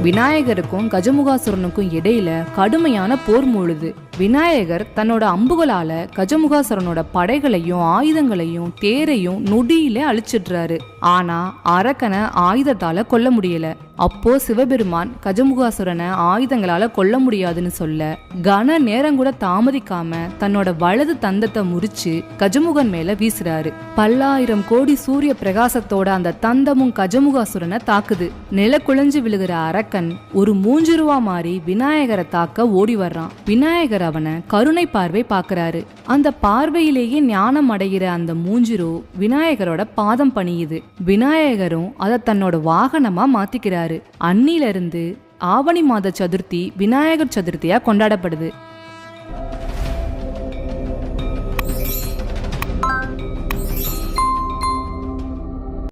விநாயகருக்கும் கஜமுகாசுரனுக்கும் இடையில கடுமையான போர் மூழுது. விநாயகர் தன்னோட அம்புகளால கஜமுகாசுரனோட படைகளையும் ஆயுதங்களையும் தேரையும் நொடியில அழிச்சிடுறாரு. ஆனா அரக்கனை ஆயுதத்தால கொல்ல முடியல. அப்போ சிவபெருமான் கஜமுகாசுரனை ஆயுதங்களால கொல்ல முடியாதுன்னு சொல்ல கன நேரம் கூட தாமதிக்காம தன்னோட வலது தந்தத்தை முறிச்சு கஜமுகன் மேல வீசுறாரு. பல்லாயிரம் கோடி சூரிய பிரகாசத்தோட அந்த தந்தமும் கஜமுகாசுரனை தாக்குது. நில குழஞ்சு விழுகிற அரக்கன் ஒரு மூஞ்சுருவா மாறி விநாயகரை தாக்க ஓடி வர்றான். விநாயகர் அவனை கருணை பார்வை பாக்குறாரு. அந்த பார்வையிலேயே ஞானம் அடைகிற அந்த மூஞ்சிரு விநாயகரோட பாதம் பணியுது. விநாயகரும் அதை தன்னோட வாகனமா மாத்திக்கிறாரு. அன்னில இருந்து ஆவணி மாத சதுர்த்தி விநாயகர் சதுர்த்தியா கொண்டாடப்படுது.